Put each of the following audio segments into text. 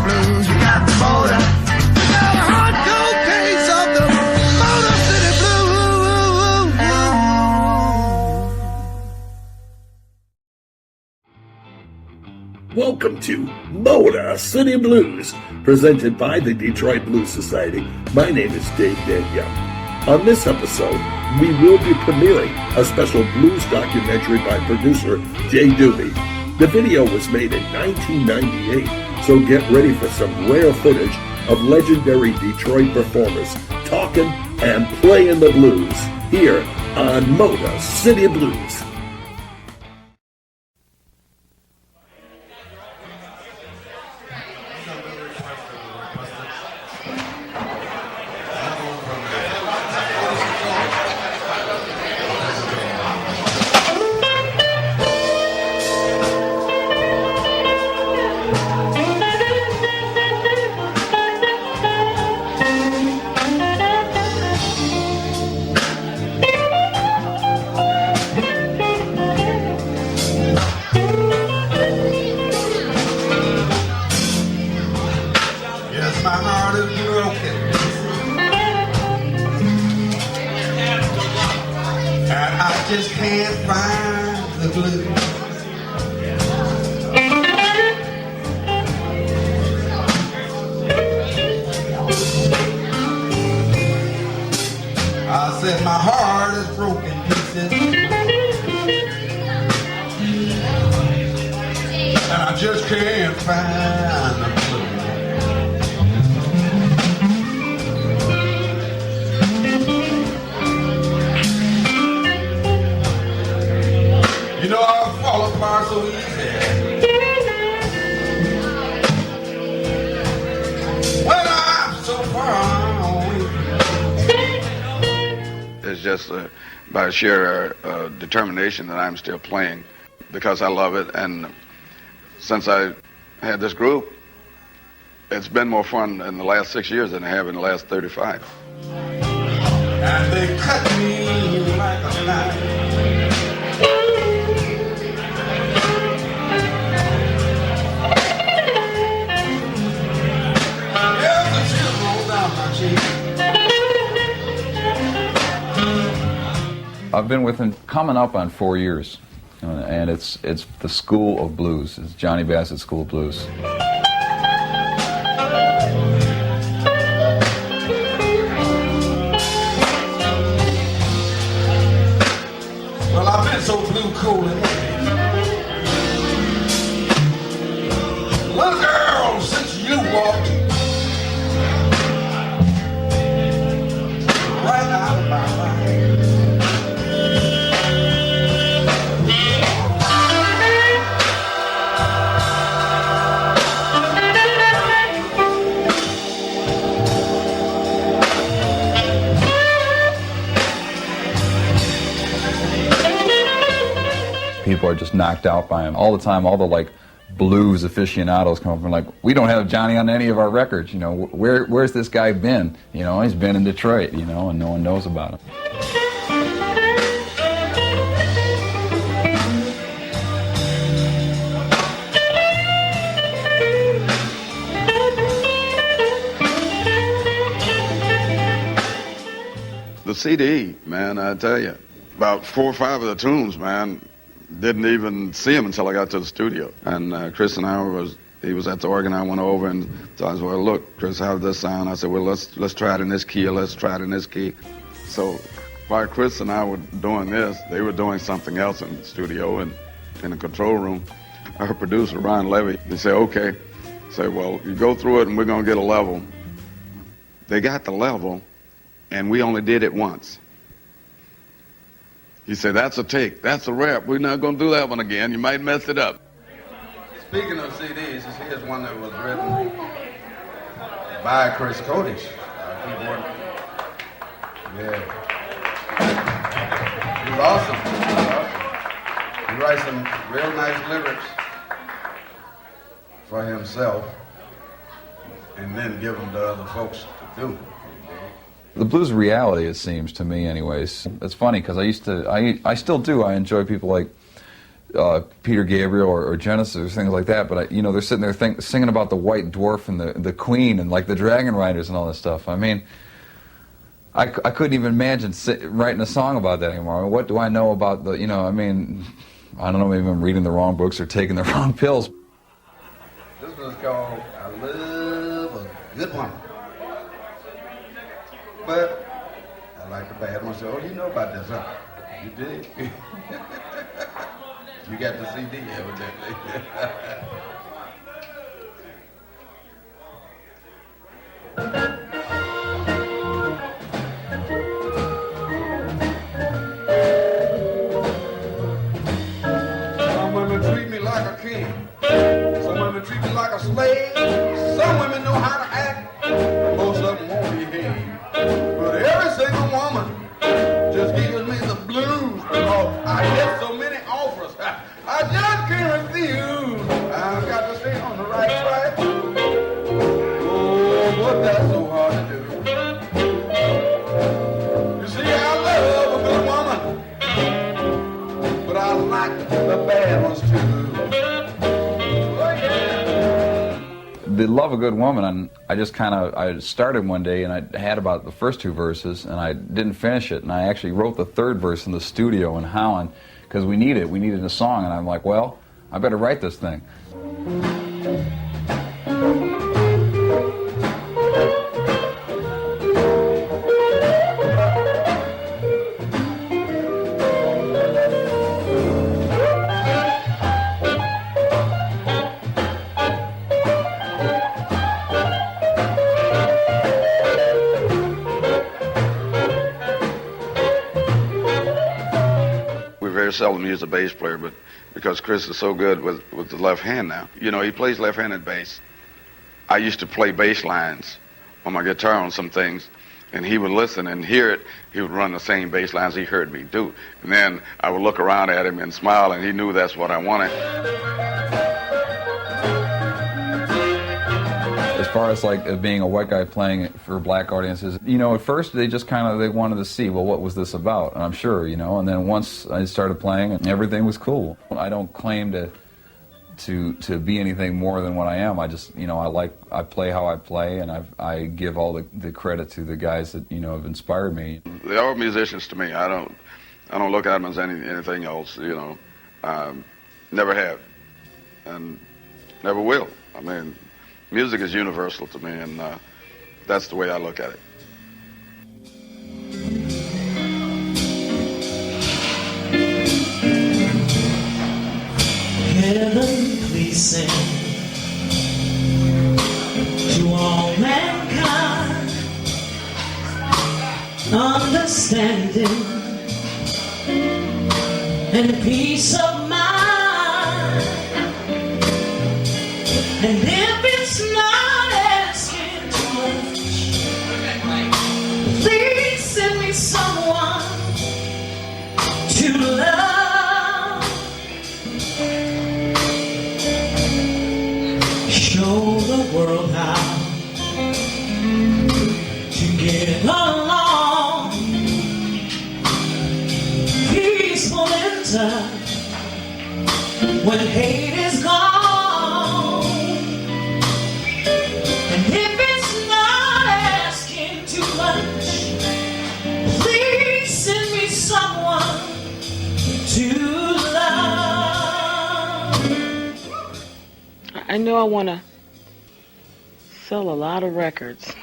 blues. You got the motor. You got a hard cold case of the Motor City Blues. Welcome to Motor City Blues, presented by the Detroit Blues Society. My name is Dave Danielle. On this episode, we will be premiering a special blues documentary by producer Jay Deuby. The video was made in 1998, so get ready for some rare footage of legendary Detroit performers talking and playing the blues here on Motor City Blues. Just can't find the glue. I said my heart is broken pieces, and I just can't find the glue. You know I fall apart so easy when I'm so far away. It's just by sheer determination that I'm still playing because I love it, and since I had this group, it's been more fun in the last 6 years than I have in the last 35. And they cut me like a knife. I've been with him coming up on 4 years, and it's the School of Blues. It's Johnnie Bassett School of Blues. Well, I've been so blue, cold, and heavy. Little girl, since you walked right out of my life. People are just knocked out by him all the time. All the blues aficionados come up and we don't have Johnny on any of our records. Where's this guy been? He's been in Detroit. And no one knows about him. The CD, man, I tell you, about 4 or 5 of the tunes, man, didn't even see him until I got to the studio. And Chris and he was at the organ. I went over and so I said, well, look, Chris, how does this sound? I said, well, let's try it in this key, or let's try it in this key. So while Chris and I were doing this, they were doing something else in the studio and in the control room. Our producer, Ron Levy, he said, okay. Say, well, you go through it and we're going to get a level. They got the level, and we only did it once. He said, that's a take, that's a rap. We're not going to do that one again. You might mess it up. Speaking of CDs, here's one that was written by Chris Codish, our keyboard. Yeah. He's awesome. He writes some real nice lyrics for himself and then give them to other folks to do. The blues reality, it seems to me anyways. It's funny because I still do. I enjoy people like Peter Gabriel or Genesis or things like that, but they're sitting there singing about the White Dwarf and the Queen and like the Dragon Riders and all this stuff. I mean, I couldn't even imagine writing a song about that anymore. I mean, what do I know about the, I mean, I don't know, maybe I'm reading the wrong books or taking the wrong pills. This one's called I Love a Good Woman. But I like the bad one, so you know about this, huh? You did? You got the CD, evidently. Some women treat me like a king. Some women treat me like a slave. Some women know how to act. Most of them won't behave. But every single woman just gives me the blues because I get so many offers. I just can't refuse. I've got to stay on the right track. Oh, but that's so hard to do. You see, I love a good woman, but I like the bad ones too. The Love a Good Woman, and I started one day and I had about the first two verses and I didn't finish it, and I actually wrote the third verse in the studio in Holland because we needed a song, and I'm like, well, I better write this thing. Seldom use a bass player, but because Chris is so good with the left hand now. He plays left-handed bass. I used to play bass lines on my guitar on some things, and he would listen and hear it. He would run the same bass lines he heard me do. And then I would look around at him and smile, and he knew that's what I wanted. As far as like being a white guy playing it for black audiences, at first they just they wanted to see, well, what was this about? And I'm sure, and then once I started playing, everything was cool. I don't claim to be anything more than what I am. I just, I play how I play, and I give all the credit to the guys that, have inspired me. They are musicians to me. I don't look at them as anything else, never have, and never will. I mean, music is universal to me, and that's the way I look at it. Heaven, please sing to all mankind, understanding and peace of mind. And if it's not asking too much, please send me someone to love. Show the world how to get along, peaceful in touch when hate is gone. I know I want to sell a lot of records.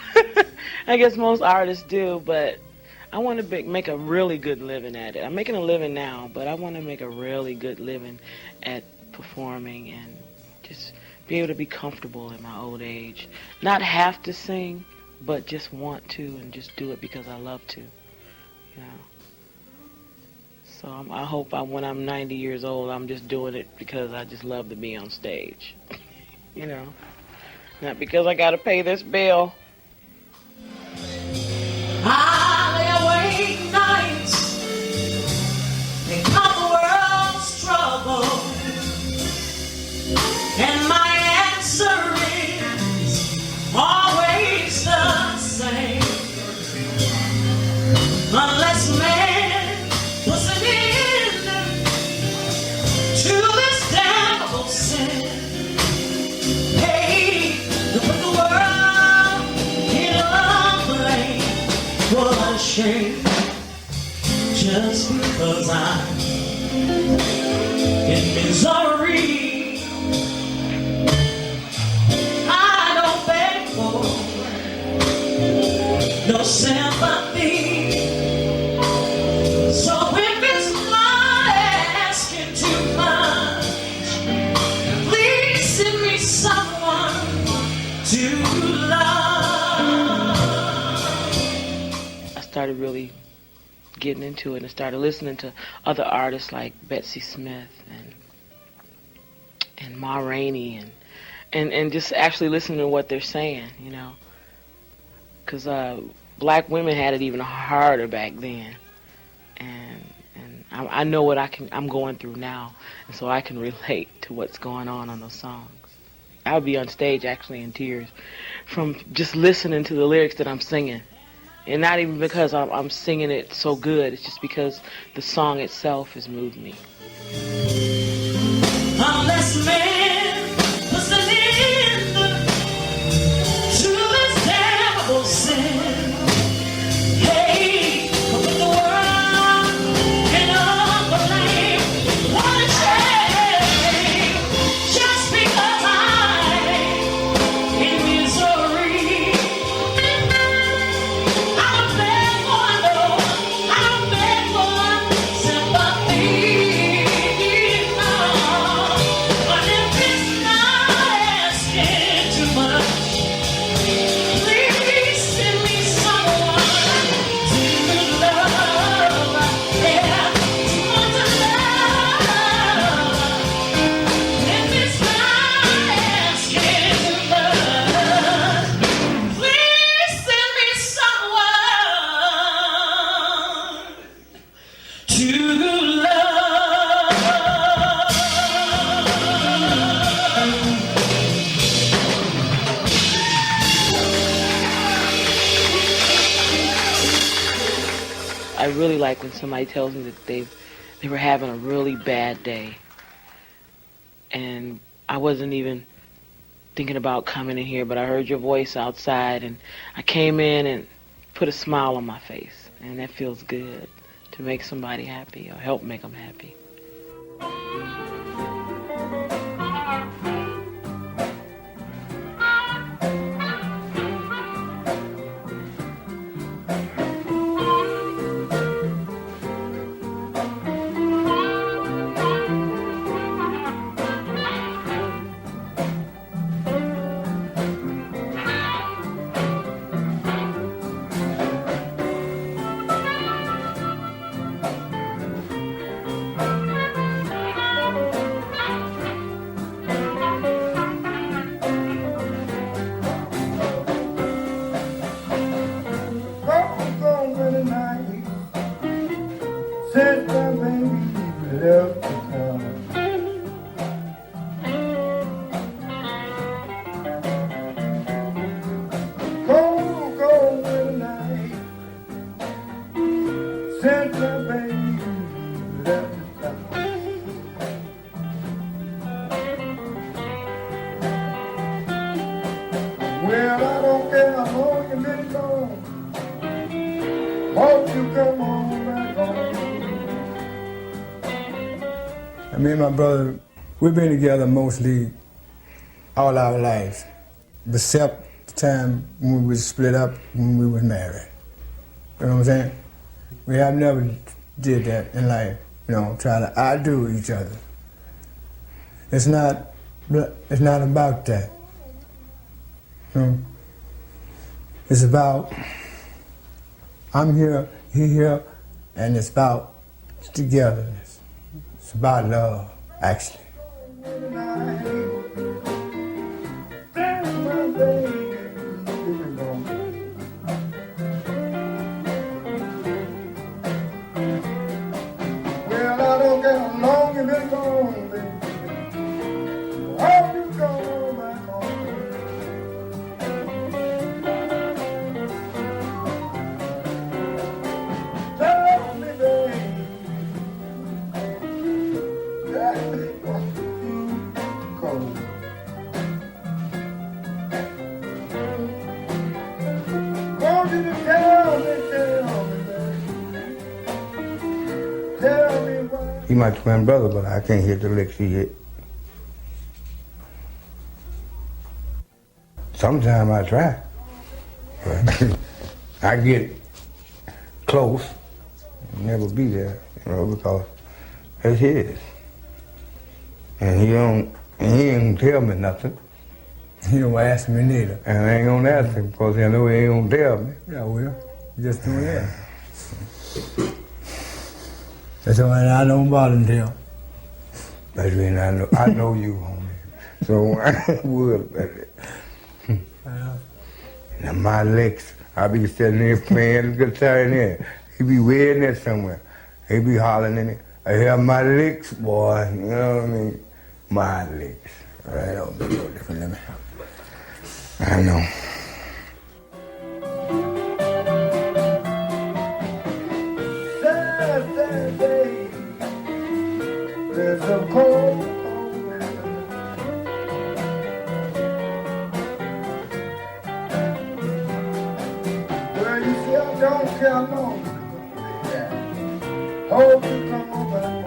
I guess most artists do, but I want to make a really good living at it. I'm making a living now, but I want to make a really good living at performing and just be able to be comfortable in my old age. Not have to sing, but just want to and just do it because I love to, So I hope when I'm 90 years old, I'm just doing it because I just love to be on stage. Not because I got to pay this bill. I lay awake nights and count the world's trouble, and my answer is always the same. Unless man puts an end to change just because I'm in misery. I don't beg for no sympathy. So if it's not asking too much, please send me someone to love. I started really getting into it and started listening to other artists like Bessie Smith and Ma Rainey and just actually listening to what they're saying, you know, because black women had it even harder back then, and I know what I'm going through now, and so I can relate to what's going on those songs. I would be on stage actually in tears from just listening to the lyrics that I'm singing. And not even because I'm singing it so good, it's just because the song itself has moved me. Unless man puts an end to this terrible sin, hey, put the world in a flame. What a shame, just because I'm in misery. I don't beg for sympathy, no. But if it's not asking too much, please send me someone to love. Yeah, someone to love. If it's not asking too much, please send me someone to love. I really like when somebody tells me that they were having a really bad day, and I wasn't even thinking about coming in here, but I heard your voice outside, and I came in and put a smile on my face, and that feels good to make somebody happy or help make them happy. Gone for the night since my baby left the town. Gone for the night since my baby left the town. Well, I don't care how long you've been gone. Won't you come on back home? Me and my brother, we've been together mostly all our lives, except the time when we split up when we was married. You know what I'm saying? We have never did that in life, you know, try to outdo each other. It's not about that. You know? It's about I'm here, he here, and it's about togetherness. It's about love, actually. Well, I don't care how long you've been gone, baby. Hope you come back home. Tell me, baby. my twin brother, but I can't hit the licks he hit. Sometimes I try, but I get close, never be there, you know, because it's his. And he ain't tell me nothing. He don't ask me neither. And I ain't gonna ask him because I know he ain't gonna tell me. Yeah, well, you just doing that. That's why I don't volunteer. That's the reason I know you, homie. So I would, baby. Now my licks, I be sitting there playing the guitar in there. He be way in there somewhere. He be hollering in it. I hear my licks, boy. You know what I mean? My licks. Right? That'll be no different than me. I know. Saturday, there's a cold. Well, you see, I don't care long. Hope you come on back home.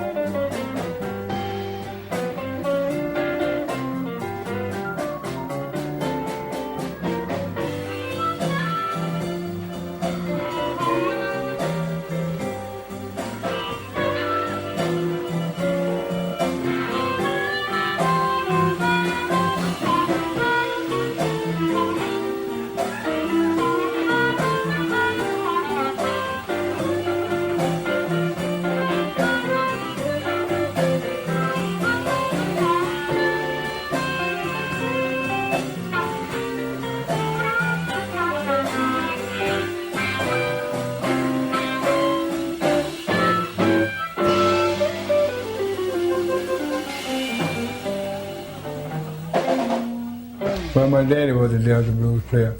Well, my daddy was a Delta blues player,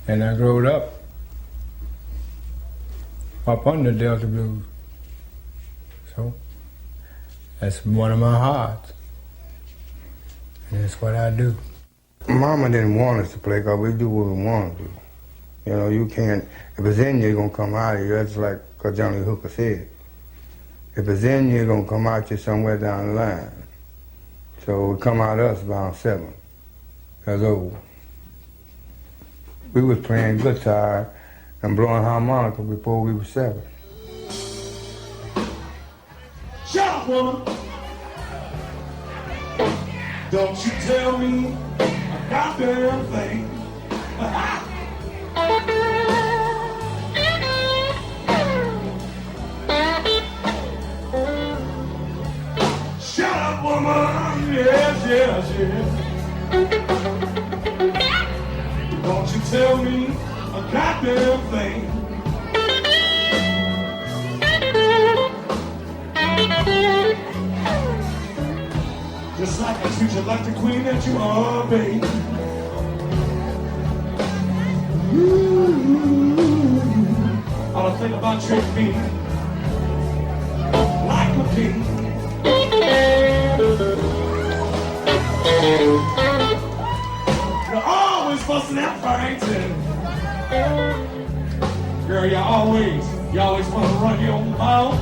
and I grew up on the Delta blues. So that's one of my hearts, and that's what I do. Mama didn't want us to play because we do what we want to do. You know, you can't, if it's in you, it's going to come out of you. That's like what Johnny Hooker said. If it's in you, it's going to come out you somewhere down the line. So it come out of us about 7 years old. We was playing guitar and blowing harmonica before we were 7. Shut up, woman. Don't you tell me a goddamn thing. Shut up, woman. Yes, yes, yes. Don't you tell me a goddamn thing. Just like I treat you like the queen that you are, baby. I don't think about treating me like a king. You're always busting out fighting. Girl, you always want to run your mouth.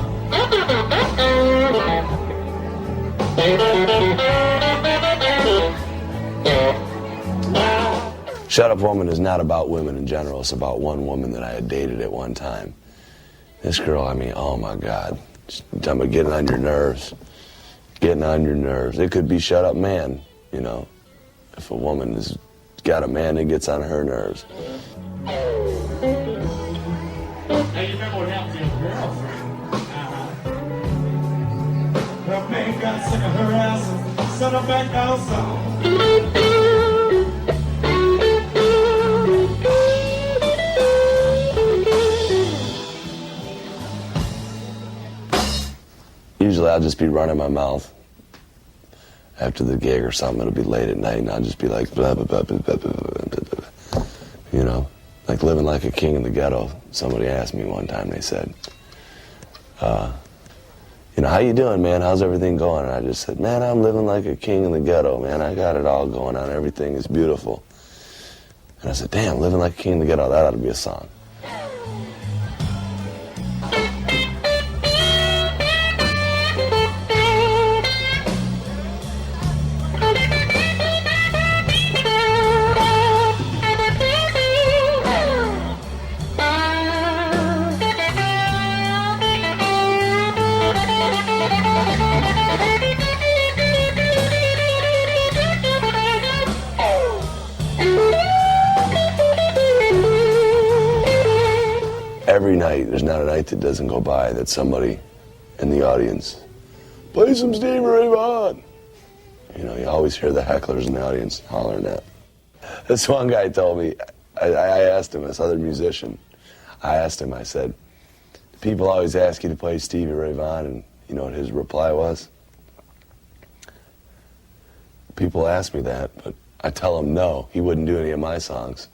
Shut Up Woman is not about women in general. It's about one woman that I had dated at one time. This girl, I mean, oh my God. She's talking about getting on your nerves. Getting on your nerves. It could be shut up man, you know. If a woman has got a man that gets on her nerves. Hey, you remember what happened to your girlfriend? Her man got sick of her ass and sent her back down south. Usually I'll just be running my mouth after the gig or something. It'll be late at night and I'll just be like, blah, blah, blah, blah, blah, blah, blah, blah. You know, like living like a king in the ghetto. Somebody asked me one time, they said, you know, how you doing, man? How's everything going? And I just said, man, I'm living like a king in the ghetto, man. I got it all going on. Everything is beautiful. And I said, damn, living like a king in the ghetto, that ought to be a song. every night, there's not a night that doesn't go by that somebody in the audience, play some Stevie Ray Vaughan. You know, you always hear the hecklers in the audience hollering that. This one guy told me, I asked him, this other musician, I asked him, I said, people always ask you to play Stevie Ray Vaughan, and you know what his reply was? People ask me that, but I tell them no, he wouldn't do any of my songs.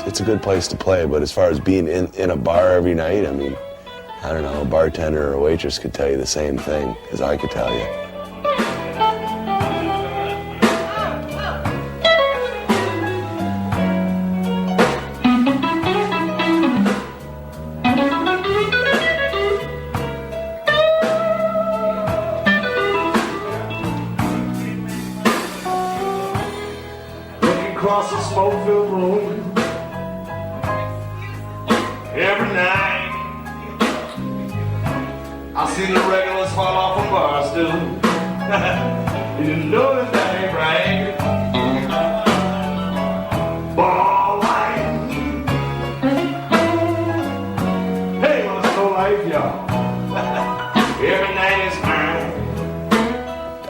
It's a good place to play, but as far as being in a bar every night, I mean, I don't know, a bartender or a waitress could tell you the same thing as I could tell you. Looking across the smoke-filled room every night, I see the regulars fall off a bar stool. You know that ain't right. Ball light. Hey, well, it's no life, y'all. Every night is mine.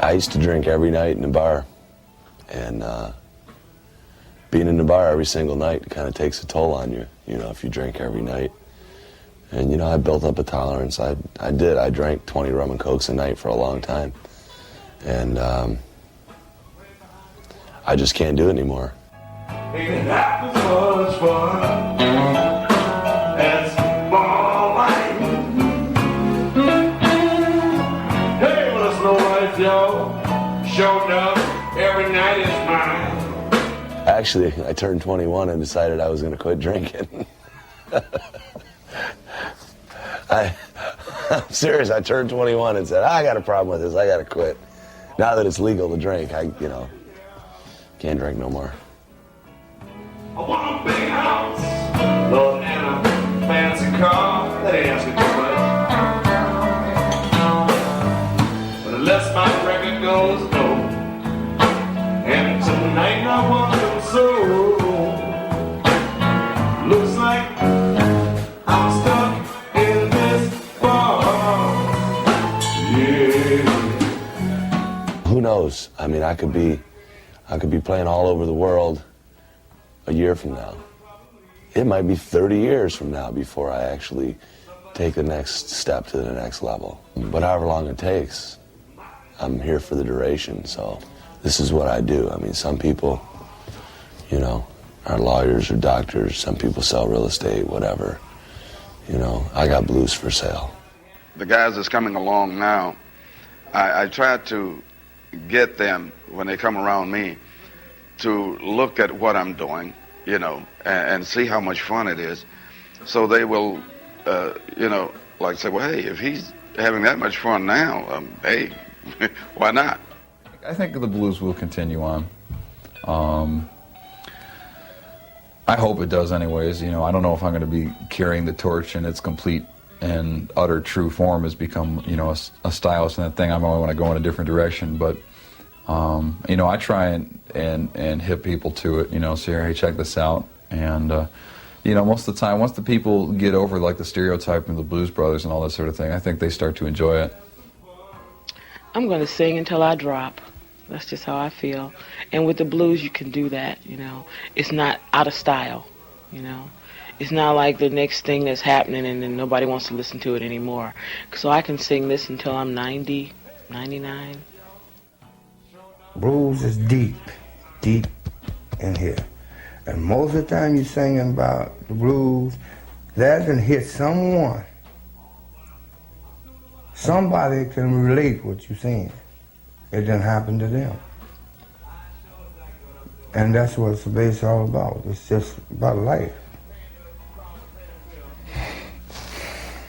I used to drink every night in the bar, and being in the bar every single night kind of takes a toll on you, you know, if you drink every night. And, you know, I built up a tolerance. I did. I drank 20 rum and cokes a night for a long time. And I just can't do it anymore. Ain't it half as much fun as ball light? Hey, well, it's no life, y'all. Showed up, every night is mine. Actually, I turned 21 and decided I was going to quit drinking. I'm serious. I turned 21 and said, I got a problem with this. I got to quit. Now that it's legal to drink, I can't drink no more. I want a big house, Lord, and a fancy car. That ain't asking too much. But unless my record goes no, and tonight I want them so. Looks like I'm stuck in this bar. Yeah. Who knows? I mean, I could be playing all over the world a year from now. It might be 30 years from now before I actually take the next step to the next level. But however long it takes, I'm here for the duration, so this is what I do. I mean, some people, you know, are lawyers or doctors. Some people sell real estate, whatever. You know, I got blues for sale. The guys that's coming along now, I try to get them, when they come around me, to look at what I'm doing, you know, and see how much fun it is. So they will, you know, like say, well, hey, if he's having that much fun now, hey, why not? I think the blues will continue on. I hope it does anyways. You know, I don't know if I'm going to be carrying the torch in its complete and utter true form has become, you know, a stylist and that thing. I might want to go in a different direction, but you know, I try and hip people to it, you know, say, hey, check this out. And, you know, most of the time, once the people get over, like, the stereotype of the Blues Brothers and all that sort of thing, I think they start to enjoy it. I'm going to sing until I drop. That's just how I feel. And with the blues, you can do that, you know. It's not out of style, you know. It's not like the next thing that's happening and then nobody wants to listen to it anymore. So I can sing this until I'm 90, 99. Blues is deep, deep in here. And most of the time you're singing about the blues, that can hit someone. Somebody can relate what you're saying. It didn't happen to them. And that's what it's basically all about. It's just about life.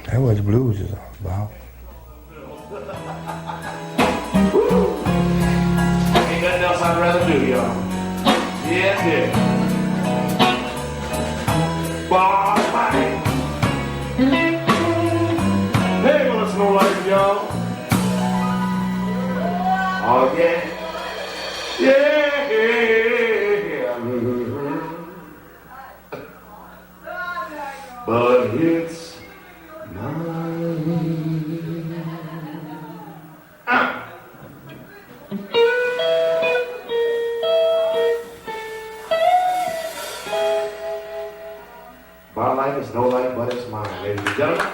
That's what the blues is all about. Ain't nothing else I'd rather do, y'all. Yeah, yeah. Ball fight. Hey, well, it's no life, y'all. Oh, yeah. But it's mine. My life is no life, but it's mine, ladies and gentlemen.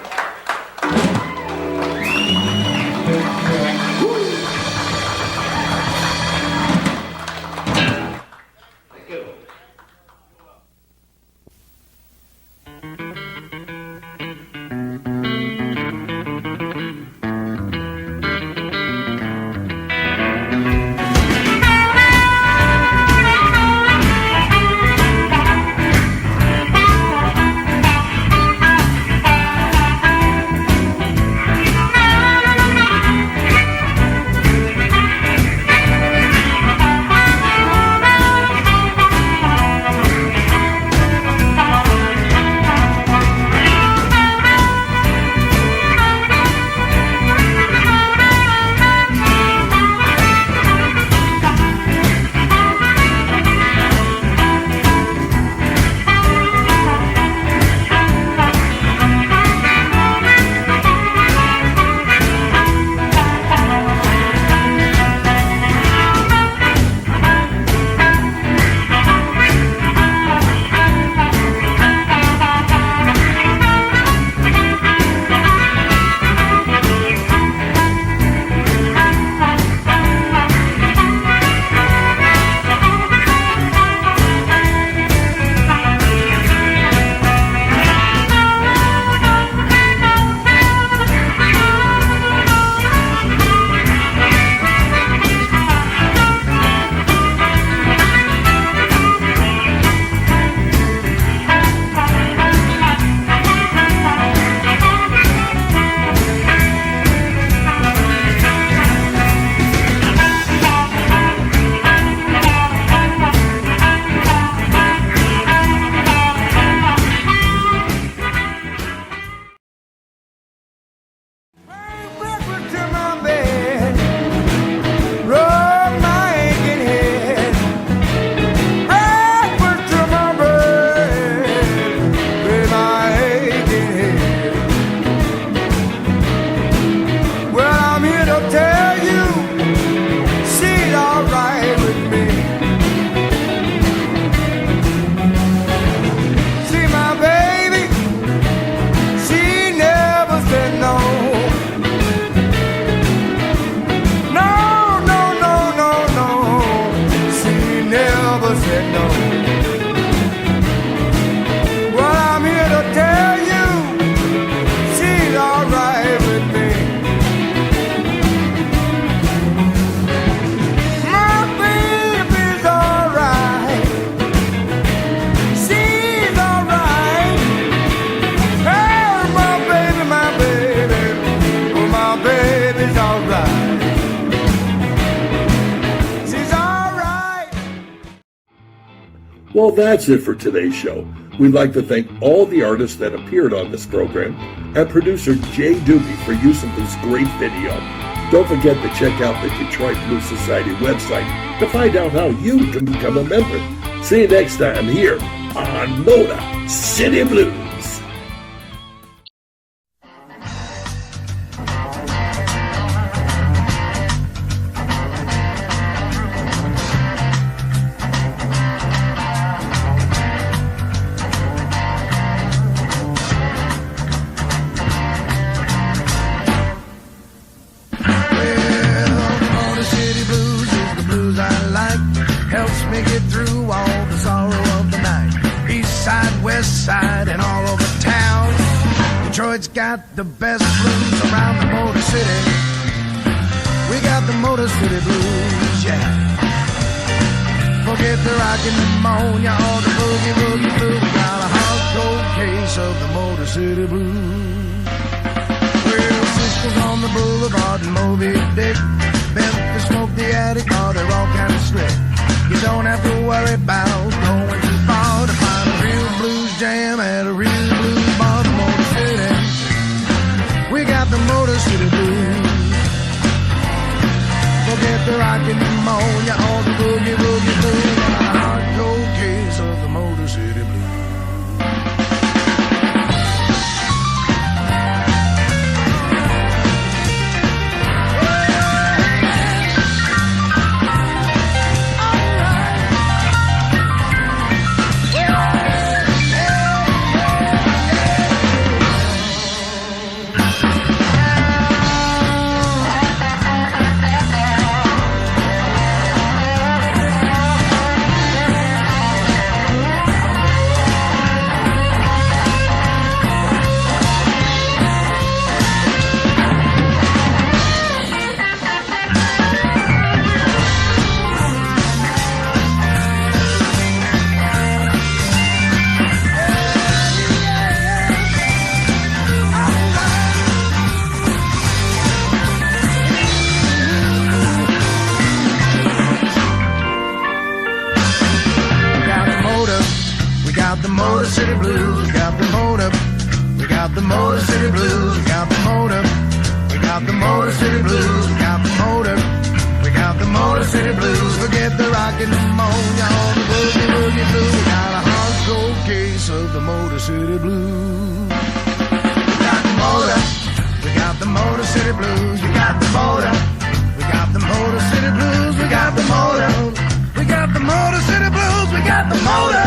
Thank you. Well, that's it for today's show. We'd like to thank all the artists that appeared on this program and producer Jay Deuby for use of this great video. Don't forget to check out the Detroit Blues Society website to find out how you can become a member. See you next time here on Motor City Blues. Detroit's got the best blues around the Motor City. We got the Motor City blues, yeah. Forget the rockin' pneumonia or the boogie woogie flu. We got a hardcore case of the Motor City blues. Well, Cisco's on the boulevard and Moby Dick, Memphis Smoke the Attic, oh, they're all kind of slick. You don't have to worry about going too far to find a real blues jam at a real blues bar. The Motor City, we got the Motor City blues. Forget Forget the rockin' pneumonia or the boogie woogie blues. Got a hardcore case of the Motor City Blues. Motor City Blues, we got the motor. We got the Motor City Blues, we got the motor. We got the Motor City Blues, we got the motor. We got the Motor City Blues, forget the rockin' pneumonia or the boogie woogie blues. We got a hardcore case of the Motor City Blues. We got the motor. We got the Motor City Blues, we got the motor. We got the Motor City Blues, we got the motor. We got the Motor City Blues, we got the motor.